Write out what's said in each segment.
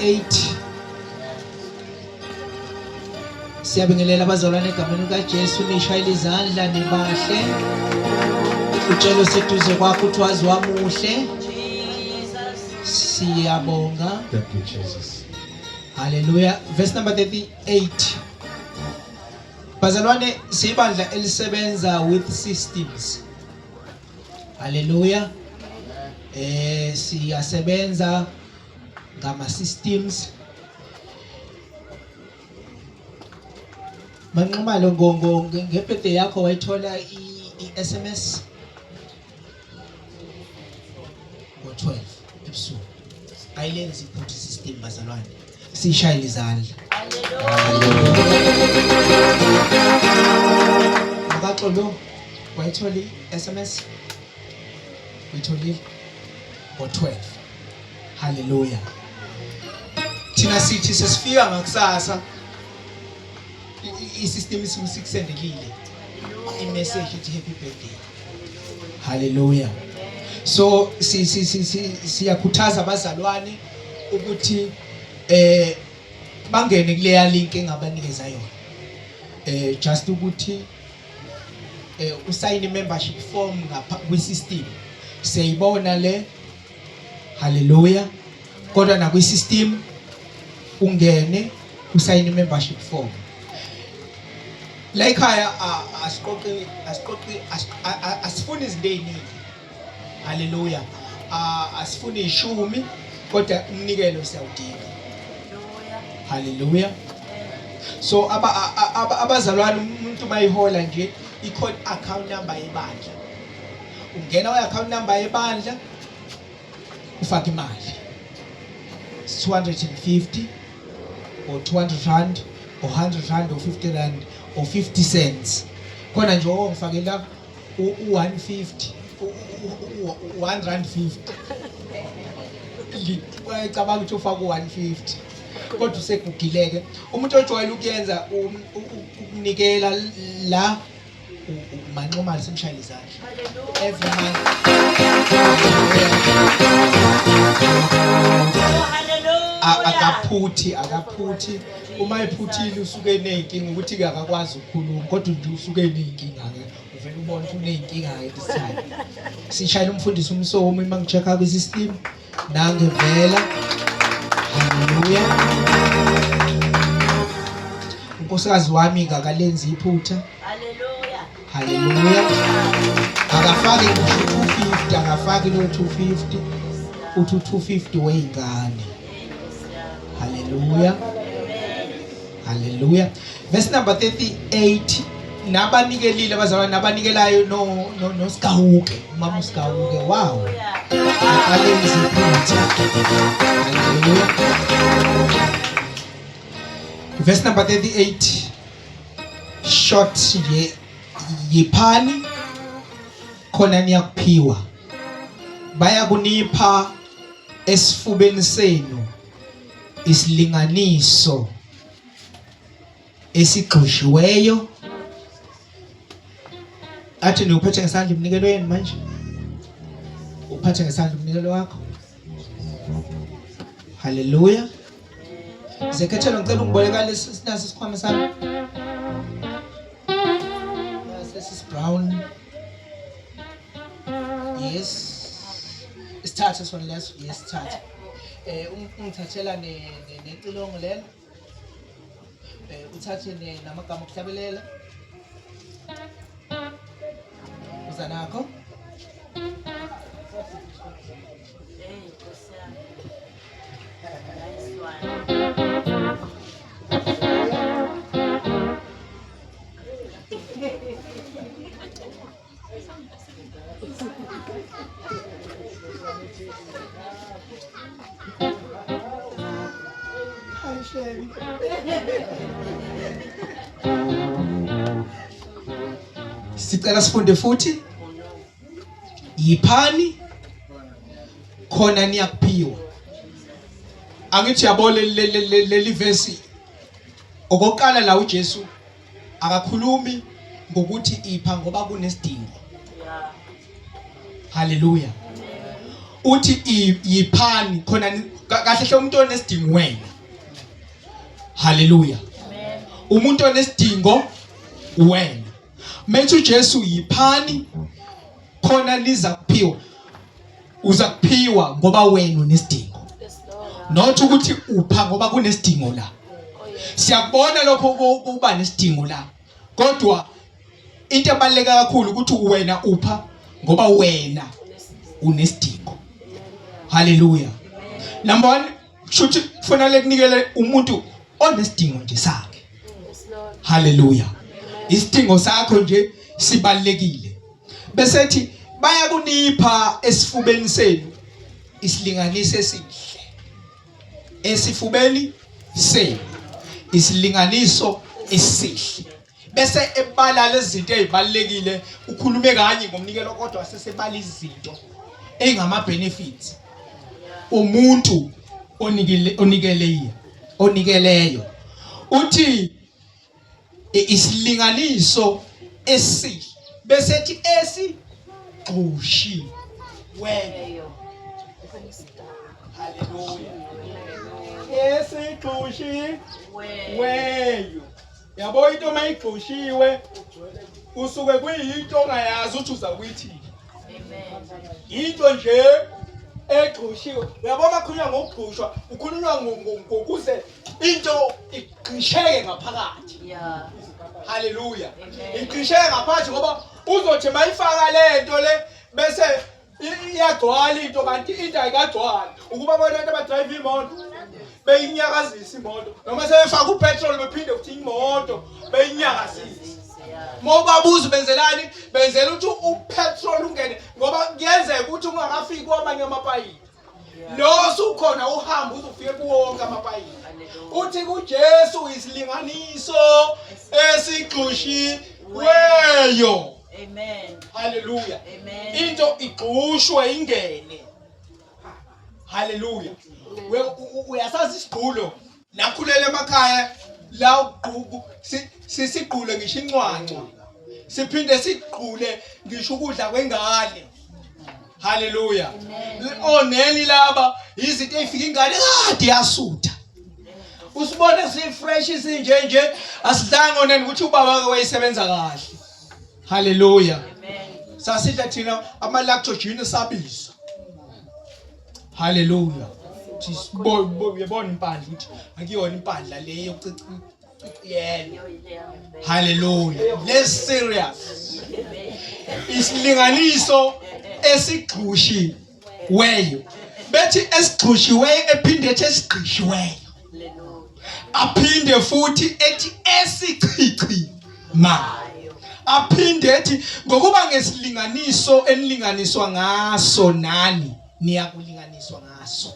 8. Siyabingelela abazalwane egameni likaJesu, nishayile izandla nibahle. Ucelo seduze kwakho uthi wazi wamuhle. Siyabonga. Thank you, Jesus. Hallelujah. Verse number 38. Bazalwane, sibandla elisebenza with systems. Hallelujah. Siyasebenza ngama systems. Manqumalo ngebirthday yakho wayithola i-SMS ngo-12 ebusuku. Ayilenzi iphutha system bazalwane. Sishayile izandla. Makaxolo wayithola i-SMS uyitholile ngo-12. Hallelujah. Thina sithi sesifika ngakusasa i-system isimusisendelile i-message ithi happy birthday. Hallelujah. So siyakhuthaza abazalwane ukuthi bangene kuleya link engabanikeza yona. Just ukuthi usayine membership form ngapha kwi-system. Siyayibona le. Hallelujah. Kodwa na kwi-system ungene usayine membership form. La ekhaya asifuni izinto eziningi. Hallelujah. Asifuni ishumi kodwa umnikelo siyawudinga. Hallelujah. So abazalwane umuntu mayihola nje i-code account number yebandla. Ungena we-account number yebandla ufaka imali. 250 or 200 rand or 100 rand or 50 rand or 50 cents. Khona nje ongifakela u150 150. Ngicabanga ukuthi ufaka u150. Kodwa usekugileke. Umuntu ojwayele ukuyenza ukunikela la manqoma lisemshayile izandla. Every month. Akaphuthi uma ephuthile usuke eneyinkinga ukuthi ke akakwazi ukukhuluma kodwa nje usuke eneyinkinga ke uvela ubona ukuthi uneyinkinga ngelisana. Sishayile umfundisi umsomo uma ngichecka kwi system nangevela. Hallelujah. Unkosikazi wami ngakalenza iphutha. Hallelujah. Hallelujah. Akafaki ngo250 akafaki lo 250 uthi 250 weingane. Hallelujah. Hallelujah. Verse number 38. Nabanikelile abazalwane nabanikelayo no Sikawuke. Mama Sikawuke. Wow. Akalenza iphutha. Hallelujah. Verse number 38. Short yiphani khona niyakuphiwa. Bayakunipha esifubeni senu isilinganiso esigqishiweyo. Athi niuphethe ngesandla umnikelo wenu manje. Uphathe ngesandla umnikelo wakho. Hallelujah. Zekhethelo ngicela ungiboleka lesi sinaso isikhwama sami. This brown. Yes. Isithathe sona leso. Yes, sithathe. Ungithathela necilongo lelo. Uthathe namagama okuhlabelela. Uza nakho. Sicela sifunde futhi. Yiphani khona niyakuphiwa. Angithi yabole leli verse okokuqala la uJesu akakhulumi ngokuthi ipha ngoba kunesidingo. Hallelujah. uthi yiphani khona kahle hle umuntu onesidingo wena. Hallelujah. Umuntu onesidingo wena. Methu Jesu yiphani khona liza kuphiwa. Uza kuphiwa ngoba wena unesidingo. Not ukuthi upha ngoba kunesidingo la. Siyakubona lokho kuba nesidingo la. Kodwa into ebaluleke kakhulu ukuthi wena upha ngoba wena unesidingo. Hallelujah. Number 1, shuthi kufanele kunikele umuntu onesidingo nje sakhe. Hallelujah. Isidingo sakho nje sibalekile. Bese ethi baya kunipha esifubeni senu isilinganiso esihle. Esifubeni senu isilinganiso esihle. Bese ebala lezi zinto ezibalekile ukhulume kanye ngomnikelo kodwa sesebala izinto engama benefits. Umuntu onikeleyo uthi isilinganiso esihle bese ethi esigxushiwe. Hallelujah. Esigxushiwe. Yabo into mayigxushiwe usuke kuyinto ongayazi ukuthi uza kuyithini. Amen. Into nje egxushiwe. Yabo makhulunywa ngokugxushwa ukhulunywa ngokuze into igxisheke ngaphakathi. Yeah. Hallelujah. Igxisheke ngaphakathi ngoba uzothi mayifaka lento le bese iyagcwala into kanti into ayikagcwali. Ukuba abantu abadrive imoto beyinyakazisa imoto noma sebefaka upetrol bephinde futhi imoto beyinyakazisa. Mobabuza benzelani? Benzela ukuthi upetrol ungene ngoba kuyenzeka ukuthi ungakafiki kwamanye amapayipi. Lo sukhona uhamba uzofika kuwonke amapayipi. Uthi kuJesu isilinganiso esigxushiweyo. Amen. Hallelujah. Amen. Into igxushwe ingene. Hallelujah. Uyasazi isigqulo nakhulela emakhaya la uqhubu sisigqule ngisho incwancwa siphinde sigqule ngisho ukudla kwengane. Hallelujah. Oneni laba izinto ezifika ingane kade yasutha. Usibone sifresh isinje asidlanga oneni ukuthi ubaba ke wayesebenza kahle. Hallelujah. Amen. Sasitha thina ama-lactogene sabizwa. Hallelujah. Uyabona impandla ukuthi akuyona impandla le yokucica yena. Hallelujah. Let's serious. Isilinganiso esigxushiweyo. Bethi esigxushiweyo ephinde ethi esigxishiweyo. Aphinde futhi ethi esichichimayo. Aphinde ethi ngokuba ngesilinganiso enilinganiswa ngaso nani niyakulinganiswa ngaso.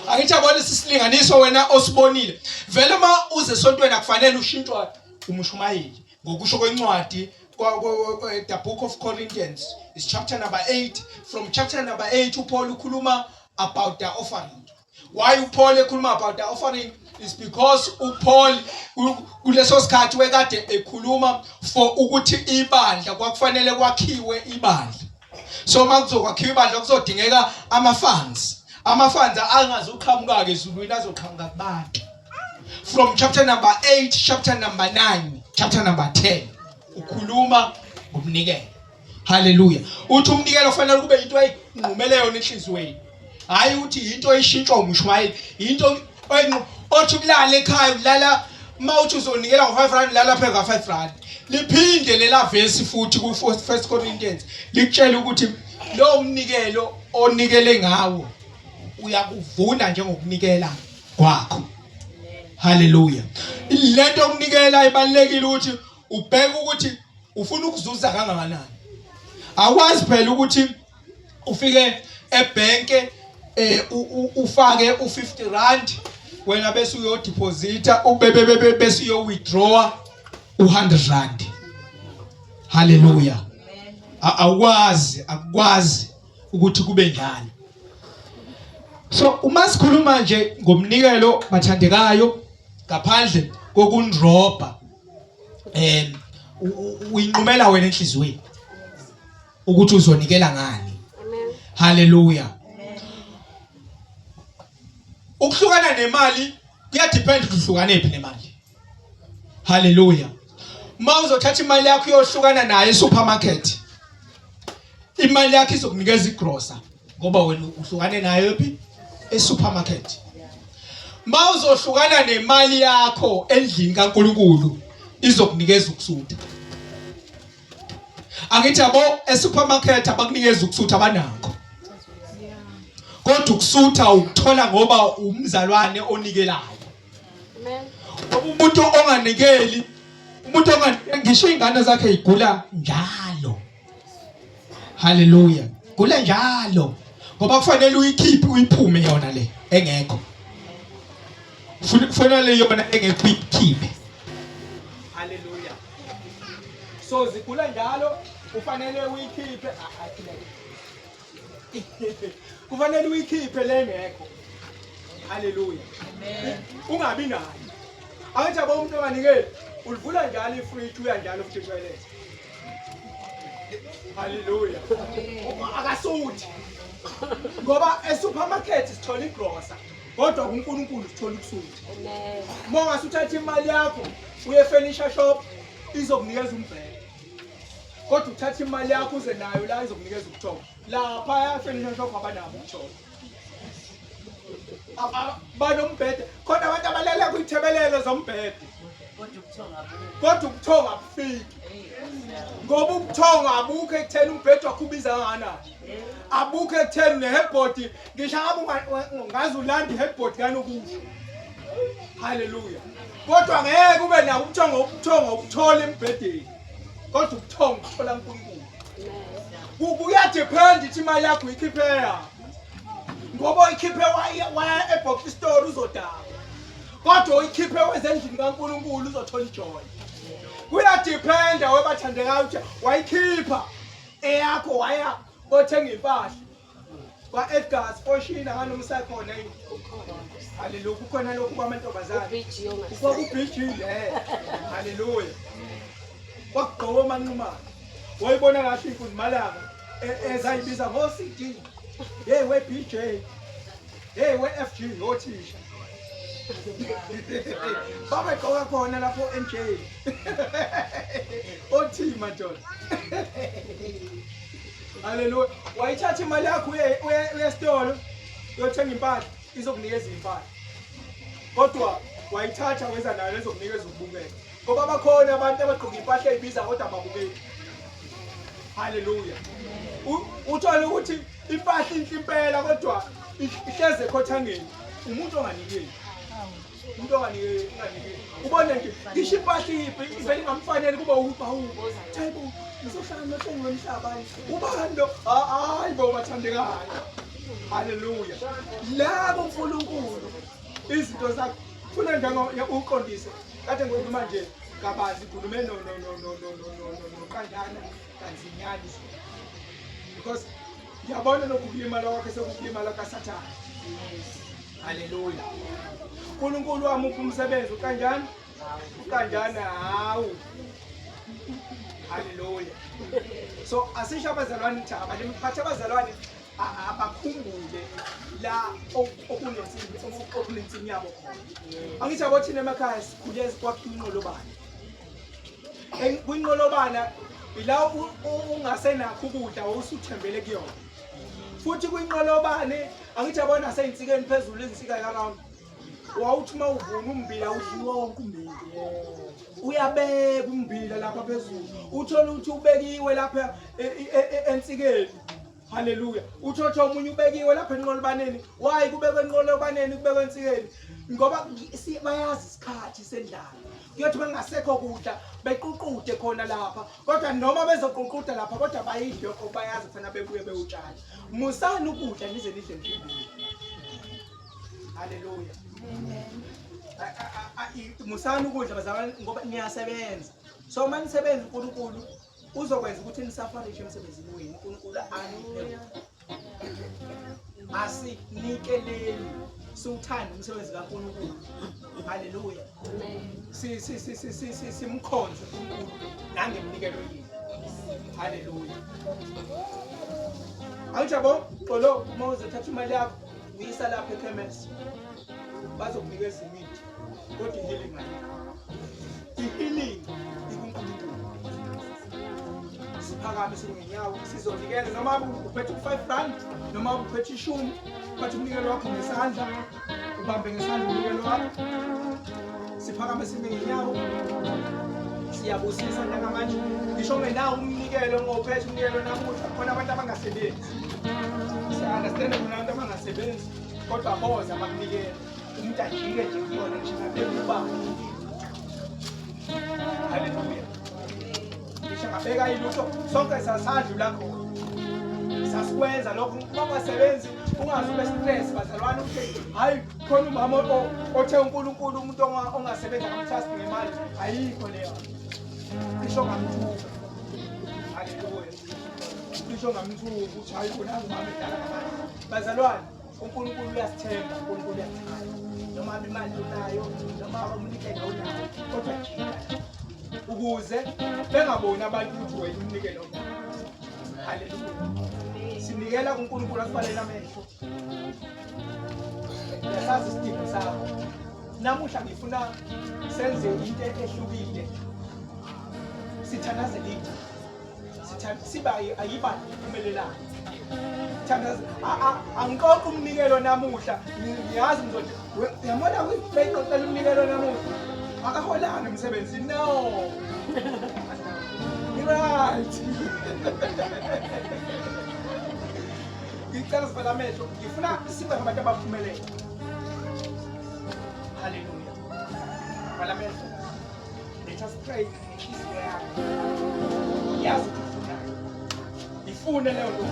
Angijabona sisilinganiso wena osibonile. Vele uma uze esontweni akufanele ushintshwe umushumayeli. Ngokusho kwencwadi the book of Corinthians is chapter number 8. From chapter number 8 uPaul ukhuluma about the offering. Why uPaul ekhuluma about the offering is because uPaul kuleso sikhathi wekade ekhuluma for ukuthi ibandla kwakufanele kwakhiwe ibandla. So makuzokwakhiwa ibandla kuzodingeka ama-funds. Ama-funds angazuqhamuka ke ezulwini azoqhamuka kubantu. From chapter number 8, chapter number 9, chapter number 10 ukhuluma ngomnikelo. Hallelujah. Uthi umnikelo kufanele kube into ayinqumele yona enhlizweni. Hayi uthi into eyishintshwa umushumayeli, into othi kulala ekhaya ulala mawuthi uzonikela ngo5 rand lala phela nga5 rand. Liphinde lela verse futhi ku 1 Corinthians likutshela ukuthi lo umnikelo onikele ngawo uyakuvuna njengokunikela kwakho. Hallelujah. Lento yokunikela ibalekile ukuthi ubheke ukuthi ufuna ukuzuza kangakanani. Akwazi phela ukuthi ufike ebhenke ufake u50 rand wena bese uyodeposita bese uyo withdraw u100 rand. Hallelujah. Akwazi ukuthi kube njalo. So uma sikhuluma nje ngomnikelo bathandekayo ngaphandle kokundroba uyinqumela wena enhlizweni ukuthi uzonikela ngani. Hallelujah. ukuhlukana nemali kuyadepend ukuthi uhlukane phi nemali. Hallelujah. Mawuzothatha imali yakho uyohlukana naye esupermarket, imali yakho izokunikeza igrocer ngoba wena uhlukane nayo phi esupermarket. Mawuzohlukana nemali yakho endlini kaNkulunkulu izokunikeza ukusutha. Angithi yabo esupermarket abakunikeza ukusutha abanakho. Kodwa ukusutha ukuthola ngoba umzalwane onikelayo. Amen. Umuntu onganikeli, umuntu ngisho ingane zakhe igula njalo. Hallelujah. Gula njalo. Ngoba kufanele uyikhiphe uyiphume yona le engekho. Kufanele yona engekho ikhiphe. Hallelujah. So zigula njalo kufanele uyikhiphe. Kufanele uyikhiphe le ngekho. Hallelujah. Amen. Ungabi nayo. Ayithi abo umuntu onganikeli ulivula njalo ifridge uya njalo futhi toilet. Hallelujah. Akasuthi. Ngoba esupermarket sithola igrocer kodwa uNkulunkulu sithola ukusutha. Amen. Uma ngasuthatha imali yakho uye furniture shop izokunikeza umbhede. Kodwa uthatha imali yakho uze nayo la izokunikeza ukuthoba. Lapha ya furniture shop abanabo ukuthoba. Banombhede kodwa abantu abalala kuyithebelelo zombhede. Kodwa ukuthonga abufiki. Ngoba ukuthonga abukho ekutheni umbhede wakho ubiza kangakanani. Abukho ekutheni neheadboard ngisho ngazi ulanda iheadboard kanokusho. Hallelujah. Kodwa ngeke ube nako ukuthonga ukuthola embhedeni. Kodwa ukuthonga ukuthola uNkulunkulu. Kuyadepend ukuthi imali yakho ikhipheya. Ngoba ikhiphe waya ebox store uzodaba. Kodwa uyikhiphe wezendlini kaNkulunkulu uzothola ijoy. Kuyadependa webathandekayo ukuthi wayikhipha eyakho waya othenga impahla. Kwa Edgar's Foshina nganomsakhona yini? Hallelujah. Kukhona lokhu kwamantombazane. Ukubhijile. Hallelujah. Wakugqoka amanqumane. Wayibona kahle ifundimalanga ezayibiza ngo CD. Hey we BJ. Hey we FG othisha. Baba gqoka khona lapho NJ. Othima John. Hallelujah. Wayithatha imali yakho uye store uyothenga impahla izokunikeza impahla. Kodwa wayithatha wenza nayo lezokunikeza ukubukela. Ngoba bakhona abantu abagqoka impahla ezibiza kodwa ababukeli. Hallelujah. Uthola ukuthi impahla inhle impela kodwa ihleze ekhothangeni. Umuntu onganikeli. Umuntu onganikeli. Ubone nje ngisho impahla iphi ivele ingamfanele kuba ubawu. Hayibo ngizohlala nothengwe emhlaba. Ubani lo? Hayi bo bathandekayo. Hallelujah. Labo uNkulunkulu izinto zakhe funa uqondise. Kade ngikhuluma nje kabazi khulume no kanjana kanzinyani. Because yabona nokulimala kwakhe sokulimala kaSathane. Hallelujah. uNkulunkulu wami umsebenzi ukanjani? Ukanjani hawu. Hallelujah. So asisho abazalwane ukuthi abaliphatha abazalwane abakhumbule la okunensimbi yabo khona. Angithi abo thina emakhaya sikhule sikwakha inqolobana. Kwinqolobana ila ungasenakho ukudla usuthembele kuyona. Futhi kwinqolobane angithi abona aseyinsikeni phezulu izinsika around. Wawuthi mawuvuna umbila udliwa wonke umbila. Uyabeka umbila lapha phezulu. Uthola ukuthi ubekiwe lapha ensikeni. Hallelujah. Uthotha omunye ubekiwe lapha enqolobaneni. Why kubekwe enqolobaneni kubekwe ensikeni? Ngoba bayazi isikhathi sendlala. Kuyothi bengasekho kudla beququde khona lapha. Kodwa noma bezoququda lapha kodwa bayidle lokho bayazi kufanele bebuye bewutshala. Musani ukudla nize nidle empilweni. Hallelujah. Amen. Musani ukudla bazalwane ngoba niyasebenza. So manisebenza uNkulunkulu uzokwenza ukuthi nisafarishe emsebenzini wenu. uNkulunkulu aniphe. Asinikeleni siuthanda umsebenzi kaNkulunkulu. Hallelujah. Amen. Simkhonze uNkulunkulu nangemnikelo yini. Hallelujah. Awujabo xolo uma uzothatha imali yakho uyisa lapha ekhemesi bazokunikeza imithi kodwa i-healing ayikho. I-healing ikuNkulunkulu. Siphakame singenyawo sizonikeza noma uphethe u5 noma uphethe 10 bathi umnikelo wakho ngesandla ubambe ngesandla umnikelo wakho. Siphakame singenyawo siyabusisa njengamanje ngisho ngenawo umnikelo ngophethe umnikelo namuhla khona abantu abangasebenzi. Siya-understand khona abantu abangasebenzi kodwa boza bakunikela umuntu ajike nje kuyona ngisho ubaba. Haleluya. Ngisho ngabeka ilutho sonke sasadlula khona. Sasikwenza lokho ungasebenzi ungazi ube stress bazalwane ukuthi hayi khona umama othe uNkulunkulu umuntu ongasebenza ngamtrust ngemali ayikho leyo. Ngisho ngamthuka. Haleluya. Ngisho ngamthuka ukuthi hayi khona umama edala ngamali. Bazalwane uNkulunkulu uyasithemba, uNkulunkulu uyathanda. Noma imali unayo noma umnikelo unayo kodwa jika ukuze bengaboni abantu ukuthi wena umnikelo unayo. Haleluya. Sinikela kuNkulunkulu asibalele amehlo. Yasazi isidingo sakho. Namuhla ngifuna senze into ehlukile. Sithandaze lithi. Siba ayibani impumelelana. Thandaza angikho umnikelo namuhla. Ngiyazi ngizothi uyabona uyicela umnikelo namuhla. Akaholanga emsebenzini no. Right. Ngicela sivala amehlo ngifuna sibe ngabantu abaphumelele. Haleluya. Vala amehlo. Let us pray. Yazi ifune leyo nto.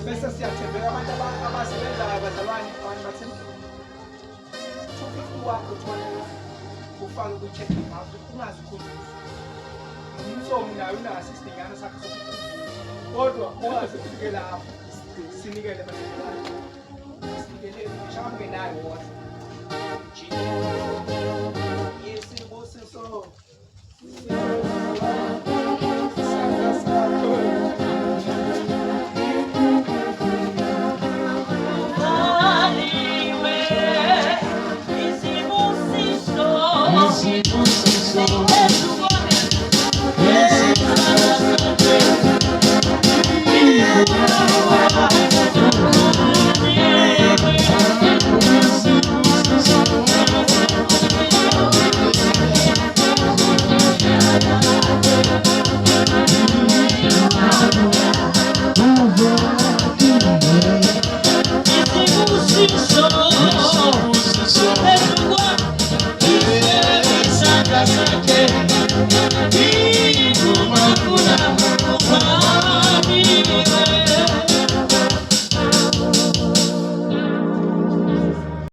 Bese siyathembeka abantu abasebenza abazalwane abantu bathemba. Wakho uthola ufake ku-check out ungazi ukukhumbula. Umsomo nayo unaso isidingana sakho sokukhuluma. Kodwa ungazi ukufike lapho sinikele abantu. Sinikele ngishambe nayo wona. Yes, sibusiso.